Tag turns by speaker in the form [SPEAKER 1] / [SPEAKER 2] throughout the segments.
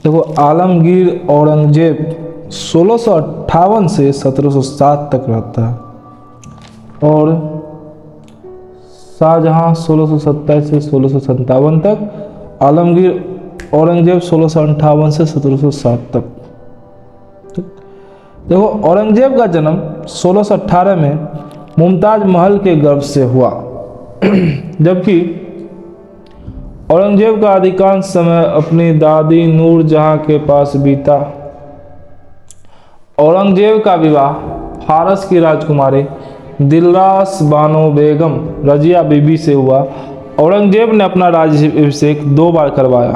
[SPEAKER 1] देखो, आलमगीर औरंगजेब 1658 से 1707 तक रहता है और शाहजहां 1627 से 1657 तक, आलमगीर औरंगजेब 1658 से 1707 तक। देखो, औरंगजेब का जन्म 1618 में मुमताज महल के गर्भ से हुआ, जबकि औरंगजेब का अधिकांश समय अपनी दादी नूरजहां के पास बीता। औरंगजेब का विवाह फारस की राजकुमारी दिलरास बानो बेगम रजिया बीबी से हुआ। औरंगजेब ने अपना राज्याभिषेक 2 बार करवाया।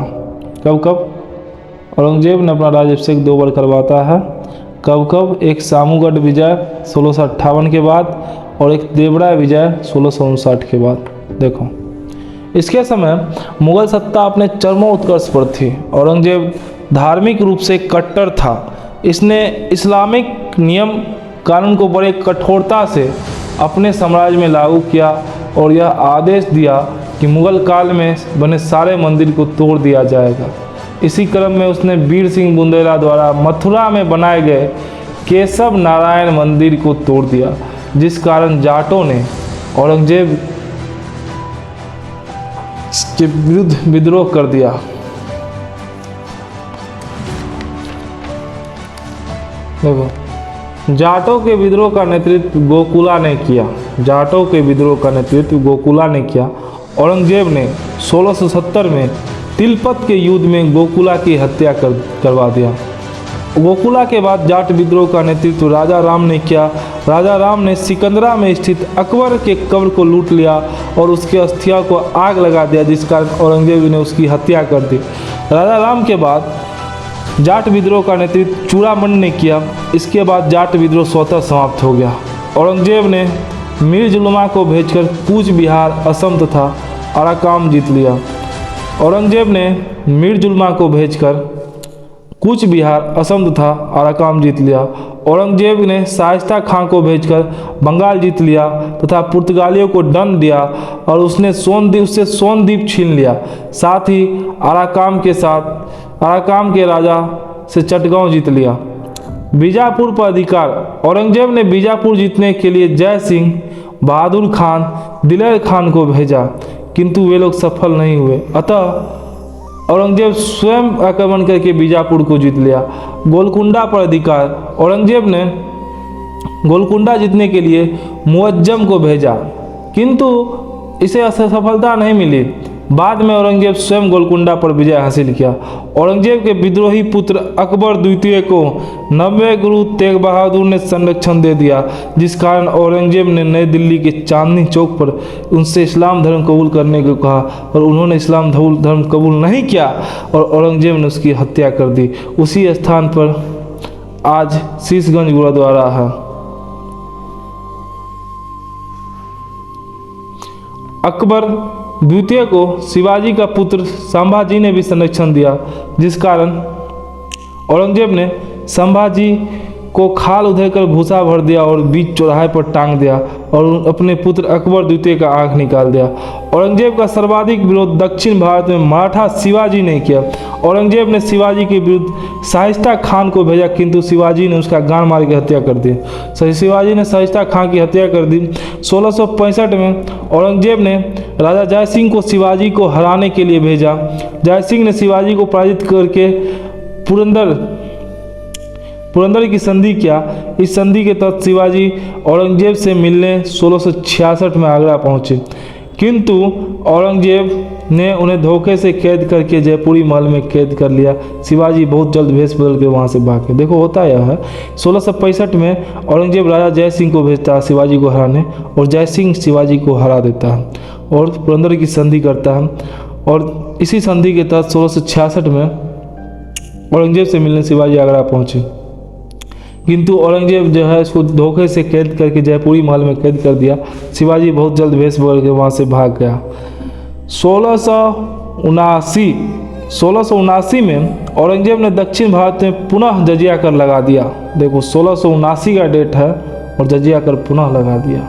[SPEAKER 1] कब कब औरंगजेब ने अपना राज्याभिषेक 2 बार करवाता है? कब कब? एक सामूगढ़ विजय 1658 के बाद और एक देवराय विजय 1659 के बाद। देखो, इसके समय मुगल सत्ता अपने चरमोत्कर्ष पर थी। औरंगजेब धार्मिक रूप से कट्टर था। इसने इस्लामिक नियम कानून को बड़े कठोरता से अपने साम्राज्य में लागू किया और यह आदेश दिया कि मुगल काल में बने सारे मंदिर को तोड़ दिया जाएगा। इसी क्रम में उसने वीर सिंह बुंदेला द्वारा मथुरा में बनाए गए केशव नारायण मंदिर को तोड़ दिया, जिस कारण जाटों ने औरंगजेब के विरुद्ध विद्रोह कर दिया। देखो, जाटों के विद्रोह का नेतृत्व गोकुला ने किया। जाटों के विद्रोह का नेतृत्व गोकुला ने किया। औरंगजेब ने 1670 में तिलपत के युद्ध में गोकुला की हत्या करवा दिया। गोकुला के बाद जाट विद्रोह का नेतृत्व राजा राम ने किया। राजा राम ने सिकंदरा में स्थित अकबर के कब्र को लूट लिया और उसके अस्थियों को आग लगा दिया, जिस कारण औरंगजेब ने उसकी हत्या कर दी। राजा राम के बाद जाट विद्रोह का नेतृत्व चूड़ामणि ने किया। इसके बाद जाट विद्रोह स्वतः समाप्त हो गया। औरंगजेब ने मीर जुल्मा को भेजकर कूच बिहार, असम तथा अराकाम जीत लिया। औरंगजेब ने मीर जुल्मा को भेजकर कूच बिहार, असम तथा अराकाम जीत लिया। औरंगजेब ने शाइस्ता खां को भेजकर बंगाल जीत लिया तथा पुर्तगालियों को दंड दिया और उससे सोनद्वीप छीन लिया। साथ ही अराकाम के राजा से चटगांव जीत लिया। बीजापुर पर अधिकार। औरंगजेब ने बीजापुर जीतने के लिए जय सिंह, बहादुर खान, दिलेर खान को भेजा, किंतु वे लोग सफल नहीं हुए। अतः औरंगजेब स्वयं आक्रमण करके बीजापुर को जीत लिया। गोलकुंडा पर अधिकार। औरंगजेब ने गोलकुंडा जीतने के लिए मुअज्जम को भेजा, किंतु इसे सफलता नहीं मिली। बाद में औरंगजेब स्वयं गोलकुंडा पर विजय हासिल किया। औरंगजेब के विद्रोही पुत्र अकबर द्वितीय को 90 गुरु तेग बहादुर ने संरक्षण दे दिया, जिस कारण औरंगजेब ने नई दिल्ली के चांदनी चौक पर उनसे इस्लाम धर्म कबूल करने को कहा और उन्होंने इस्लाम धर्म कबूल नहीं किया और औरंगजेब ने उसकी हत्या कर दी। उसी स्थान पर आज शीशगंज गुरुद्वारा है। अकबर द्वितीय को शिवाजी का पुत्र संभाजी ने भी संरक्षण दिया, जिस कारण औरंगजेब ने संभाजी को खाल उधेकर भूसा भर दिया और बीच चौराहे पर टांग दिया और अपने पुत्र अकबर द्वितीय का आंख निकाल दिया। औरंगजेब का सर्वाधिक विरोध दक्षिण भारत में मराठा शिवाजी ने किया। औरंगजेब ने शिवाजी के विरुद्ध शाइस्ता खान को भेजा, किंतु शिवाजी ने उसका गान मार के हत्या कर दी। शिवाजी ने शाइस्ता खान की हत्या कर दी। 1665 में औरंगजेब ने राजा जय सिंह को शिवाजी को हराने के लिए भेजा। जय सिंह ने शिवाजी को पराजित करके पुरंदर की संधि किया। इस संधि के तहत शिवाजी औरंगजेब से मिलने 1666 में आगरा पहुंचे, किंतु औरंगजेब ने उन्हें धोखे से कैद करके जयपुरी महल में कैद कर लिया। शिवाजी बहुत जल्द भेष बदल के वहां से भाग गए। देखो, होता यह है, 1665 में औरंगजेब राजा जय सिंह को भेजता है शिवाजी को हराने और जय सिंह शिवाजी को हरा देता है और पुरंदर की संधि करता है। और इसी संधि के तहत 1666 में औरंगजेब से मिलने शिवाजी आगरा पहुंचे, किंतु औरंगजेब जो है इसको धोखे से कैद करके जयपुरी महल में कैद कर दिया। शिवाजी बहुत जल्द भेष बदल के वहाँ से भाग गया। 1679 में औरंगजेब ने दक्षिण भारत में पुनः जजिया कर लगा दिया। देखो, 1679 का डेट है और जजिया कर पुनः लगा दिया।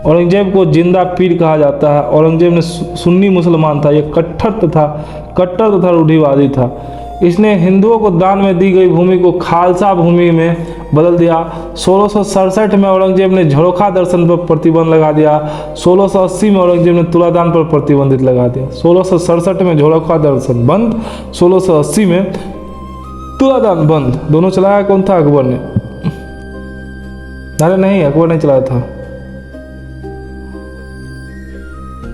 [SPEAKER 1] औरंगजेब को जिंदा पीर कहा जाता है। औरंगजेब ने सुन्नी मुसलमान था, यह कट्टर तथा रूढ़िवादी था। इसने हिंदुओं को दान में दी गई भूमि को खालसा भूमि में बदल दिया। 1667 में औरंगजेब ने झरोखा दर्शन पर प्रतिबंध लगा दिया। 1680 में औरंगजेब ने तुलादान पर प्रतिबंधित लगा दिया। 1667 में झरोखा दर्शन बंद, 1680 में तुलादान बंद। दोनों चलाया कौन था? अकबर ने। अरे नहीं, अकबर नहीं चलाया था,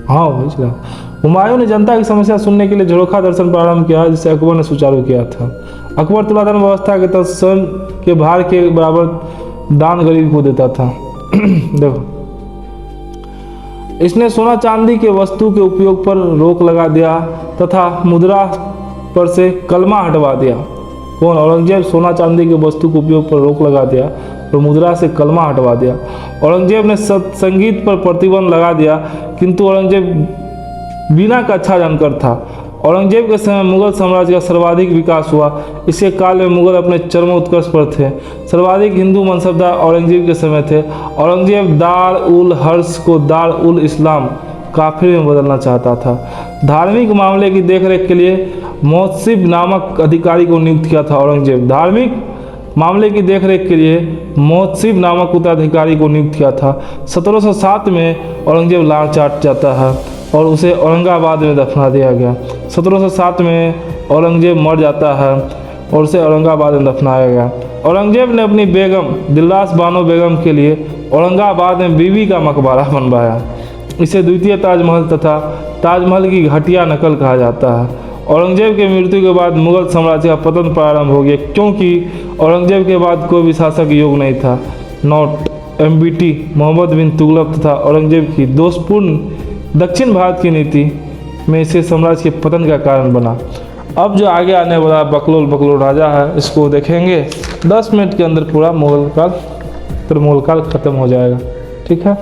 [SPEAKER 1] हाँ वही चला। हुमायूं ने जनता की समस्या सुनने के लिए झरोखा दर्शन प्रारंभ किया, जिसे अकबर ने सुचारू किया था। अकबर तुलादान व्यवस्था के तहत स्वयं के भार के बराबर दान गरीब को देता था। देखो, इसने सोना चांदी के वस्तु के उपयोग पर रोक लगा दिया तथा मुद्रा पर से कलमा हटवा दिया। कौन? औरंगजेब। सोना चांदी के वस्तु के उपयोग पर रोक लगा दिया और मुद्रा से कलमा हटवा दिया। औरंगजेब ने संगीत पर प्रतिबंध लगा दिया, किंतु औरंगजेब बीना का अच्छा जानकर था। औरंगजेब के समय मुगल साम्राज्य का सर्वाधिक विकास हुआ। इसके काल में मुगल अपने चरम उत्कर्ष पर थे। सर्वाधिक हिंदू मनसबदार औरंगजेब के समय थे। औरंगजेब दार उल हर्ष को दार उल इस्लाम काफिले में बदलना चाहता था। धार्मिक मामले की देखरेख के लिए मोहसिब नामक अधिकारी को नियुक्त किया था। औरंगजेब धार्मिक मामले की देखरेख के लिए मोहसिब नामक उत्तराधिकारी को नियुक्त किया था। 1707 में औरंगजेब लाल चाट जाता है और उसे औरंगाबाद में दफना दिया गया। 1707 में औरंगजेब मर जाता है और उसे औरंगाबाद में दफनाया गया। औरंगजेब ने अपनी बेगम दिलरास बानो बेगम के लिए औरंगाबाद में बीबी का मकबरा बनवाया। इसे द्वितीय ताजमहल तथा ताजमहल की घटिया नकल कहा जाता है। औरंगजेब के मृत्यु के बाद मुगल साम्राज्य का पतन प्रारंभ हो गया, क्योंकि औरंगजेब के बाद कोई भी शासक योग्य नहीं था। नोट: MBT मोहम्मद बिन तुगलक तथा औरंगजेब की दोषपूर्ण दक्षिण भारत की नीति में इसे साम्राज्य के पतन का कारण बना। अब जो आगे आने वाला बकलोल राजा है, इसको देखेंगे 10 मिनट के अंदर पूरा मुगल काल खत्म हो जाएगा। ठीक है।